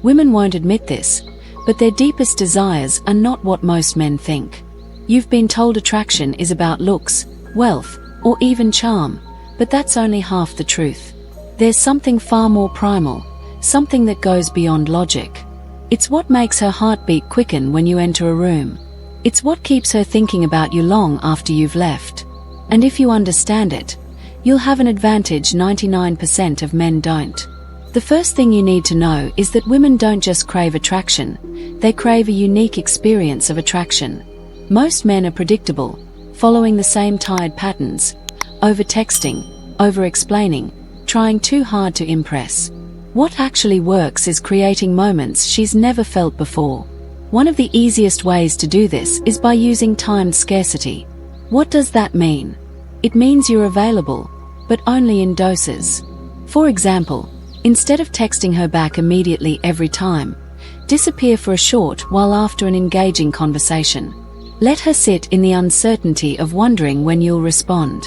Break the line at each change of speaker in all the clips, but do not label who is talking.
Women won't admit this, but their deepest desires are not what most men think. You've been told attraction is about looks, wealth, or even charm, but that's only half the truth. There's something far more primal, something that goes beyond logic. It's what makes her heartbeat quicken when you enter a room. It's what keeps her thinking about you long after you've left. And if you understand it, you'll have an advantage 99% of men don't. The first thing you need to know is that women don't just crave attraction, they crave a unique experience of attraction. Most men are predictable, following the same tired patterns, over-texting, over-explaining, trying too hard to impress. What actually works is creating moments she's never felt before. One of the easiest ways to do this is by using timed scarcity. What does that mean? It means you're available, but only in doses. For example, instead of texting her back immediately every time, disappear for a short while after an engaging conversation. Let her sit in the uncertainty of wondering when you'll respond.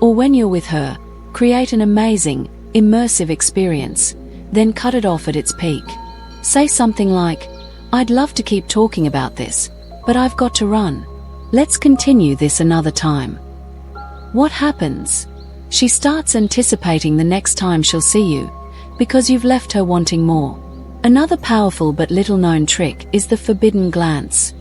Or when you're with her, create an amazing, immersive experience, then cut it off at its peak. Say something like, "I'd love to keep talking about this, but I've got to run. Let's continue this another time." What happens? She starts anticipating the next time she'll see you, because you've left her wanting more. Another powerful but little-known trick is the forbidden glance.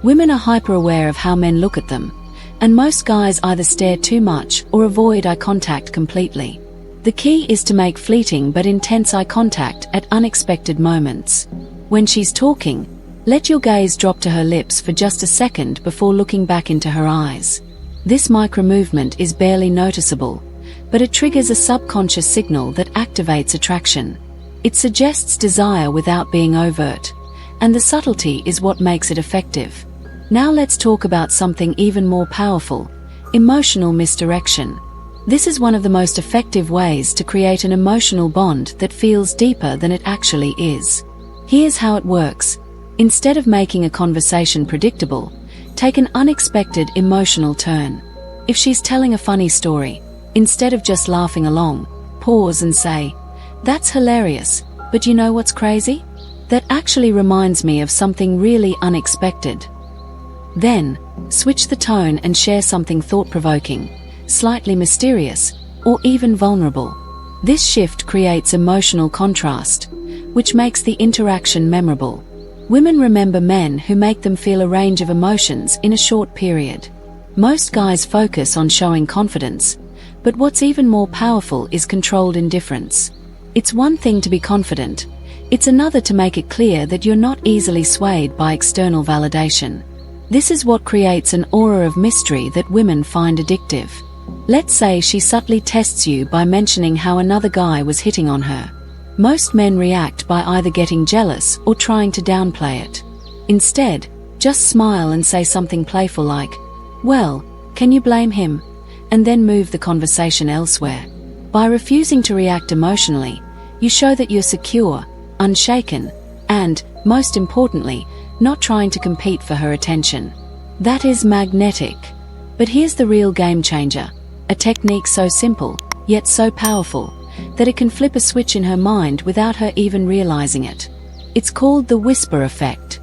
Women are hyper-aware of how men look at them, and most guys either stare too much or avoid eye contact completely. The key is to make fleeting but intense eye contact at unexpected moments. When she's talking, let your gaze drop to her lips for just a second before looking back into her eyes. This micro-movement is barely noticeable, but it triggers a subconscious signal that activates attraction. It suggests desire without being overt, and the subtlety is what makes it effective. Now let's talk about something even more powerful: emotional misdirection. This is one of the most effective ways to create an emotional bond that feels deeper than it actually is. Here's how it works. Instead of making a conversation predictable, take an unexpected emotional turn. If she's telling a funny story, instead of just laughing along, pause and say, "That's hilarious, but you know what's crazy? That actually reminds me of something really unexpected." Then, switch the tone and share something thought-provoking, slightly mysterious, or even vulnerable. This shift creates emotional contrast, which makes the interaction memorable. Women remember men who make them feel a range of emotions in a short period. Most guys focus on showing confidence, but what's even more powerful is controlled indifference. It's one thing to be confident, it's another to make it clear that you're not easily swayed by external validation. This is what creates an aura of mystery that women find addictive. Let's say she subtly tests you by mentioning how another guy was hitting on her. Most men react by either getting jealous or trying to downplay it. Instead, just smile and say something playful like, "Well, can you blame him?" and then move the conversation elsewhere. By refusing to react emotionally, you show that you're secure, unshaken, and, most importantly, not trying to compete for her attention. That is magnetic. But here's the real game changer: a technique so simple, yet so powerful, that it can flip a switch in her mind without her even realizing it. It's called the whisper effect.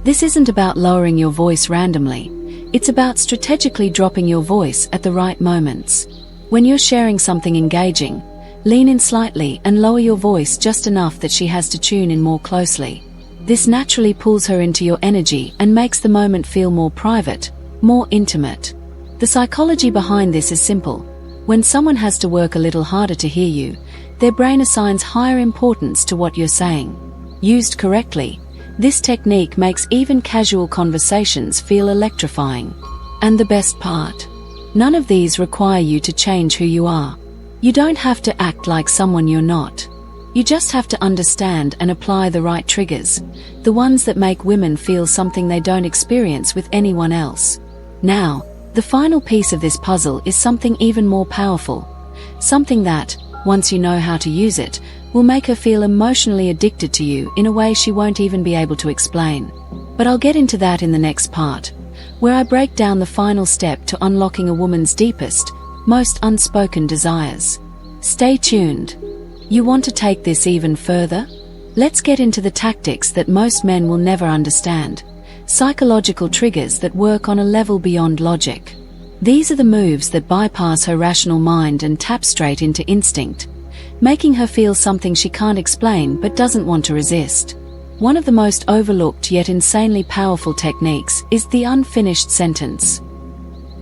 This isn't about lowering your voice randomly, it's about strategically dropping your voice at the right moments. When you're sharing something engaging, lean in slightly and lower your voice just enough that she has to tune in more closely. This naturally pulls her into your energy and makes the moment feel more private, more intimate. The psychology behind this is simple. When someone has to work a little harder to hear you, their brain assigns higher importance to what you're saying. Used correctly, this technique makes even casual conversations feel electrifying. And the best part? None of these require you to change who you are. You don't have to act like someone you're not. You just have to understand and apply the right triggers, the ones that make women feel something they don't experience with anyone else. Now, the final piece of this puzzle is something even more powerful. Something that, once you know how to use it, will make her feel emotionally addicted to you in a way she won't even be able to explain. But I'll get into that in the next part, where I break down the final step to unlocking a woman's deepest, most unspoken desires. Stay tuned. You want to take this even further? Let's get into the tactics that most men will never understand. Psychological triggers that work on a level beyond logic. These are the moves that bypass her rational mind and tap straight into instinct, making her feel something she can't explain but doesn't want to resist. One of the most overlooked yet insanely powerful techniques is the unfinished sentence.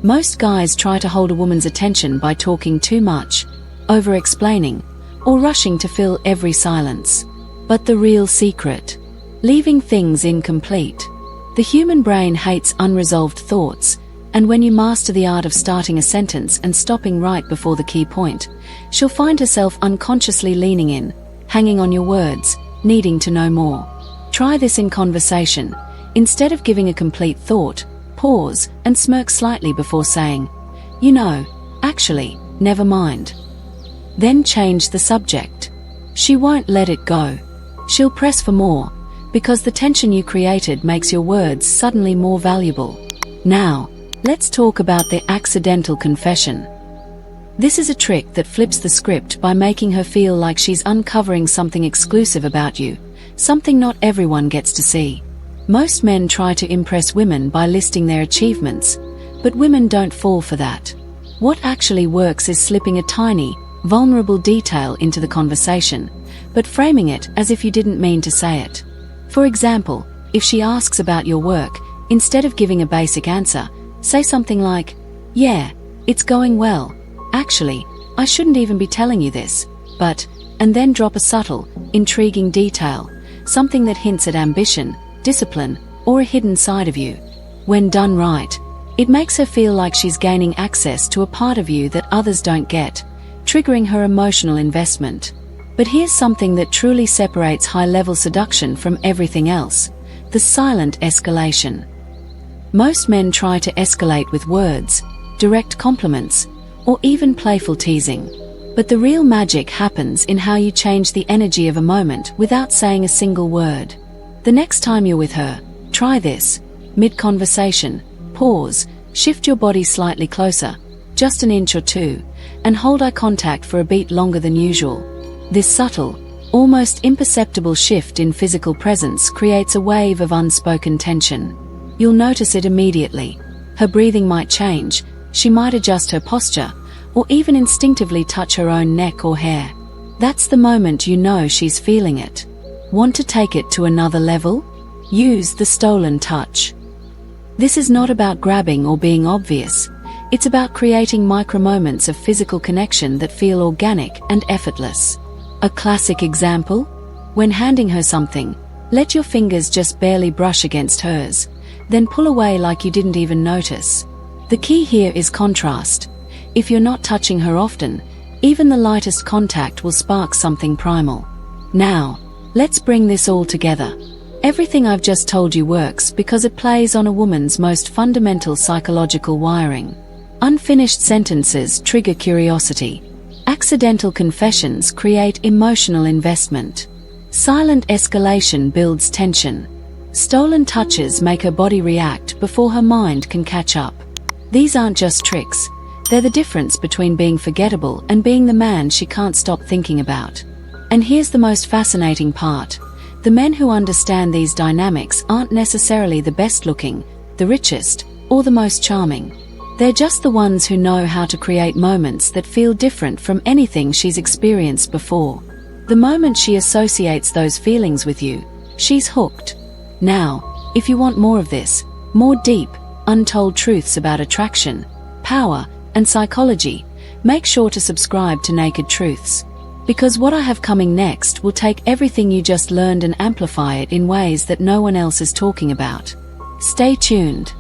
Most guys try to hold a woman's attention by talking too much, over-explaining, or rushing to fill every silence. But the real secret? Leaving things incomplete. The human brain hates unresolved thoughts, and when you master the art of starting a sentence and stopping right before the key point, she'll find herself unconsciously leaning in, hanging on your words, needing to know more. Try this in conversation. Instead of giving a complete thought, pause and smirk slightly before saying, "You know, actually, never mind." Then change the subject. She won't let it go. She'll press for more, because the tension you created makes your words suddenly more valuable. Now, let's talk about the accidental confession. This is a trick that flips the script by making her feel like she's uncovering something exclusive about you, something not everyone gets to see. Most men try to impress women by listing their achievements, but women don't fall for that. What actually works is slipping a tiny, vulnerable detail into the conversation, but framing it as if you didn't mean to say it. For example, if she asks about your work, instead of giving a basic answer, say something like, "Yeah, it's going well. Actually, I shouldn't even be telling you this, but," and then drop a subtle, intriguing detail, something that hints at ambition, discipline, or a hidden side of you. When done right, it makes her feel like she's gaining access to a part of you that others don't get, triggering her emotional investment. But here's something that truly separates high-level seduction from everything else: the silent escalation. Most men try to escalate with words, direct compliments, or even playful teasing. But the real magic happens in how you change the energy of a moment without saying a single word. The next time you're with her, try this. Mid-conversation, pause, shift your body slightly closer, just an inch or two, and hold eye contact for a beat longer than usual. This subtle, almost imperceptible shift in physical presence creates a wave of unspoken tension. You'll notice it immediately. Her breathing might change, she might adjust her posture, or even instinctively touch her own neck or hair. That's the moment you know she's feeling it. Want to take it to another level? Use the stolen touch. This is not about grabbing or being obvious. It's about creating micro-moments of physical connection that feel organic and effortless. A classic example? When handing her something, let your fingers just barely brush against hers, then pull away like you didn't even notice. The key here is contrast. If you're not touching her often, even the lightest contact will spark something primal. Now, let's bring this all together. Everything I've just told you works because it plays on a woman's most fundamental psychological wiring. Unfinished sentences trigger curiosity. Accidental confessions create emotional investment. Silent escalation builds tension. Stolen touches make her body react before her mind can catch up. These aren't just tricks. They're the difference between being forgettable and being the man she can't stop thinking about. And here's the most fascinating part. The men who understand these dynamics aren't necessarily the best looking, the richest, or the most charming. They're just the ones who know how to create moments that feel different from anything she's experienced before. The moment she associates those feelings with you, she's hooked. Now, if you want more of this, more deep, untold truths about attraction, power, and psychology, make sure to subscribe to Naked Truths. Because what I have coming next will take everything you just learned and amplify it in ways that no one else is talking about. Stay tuned.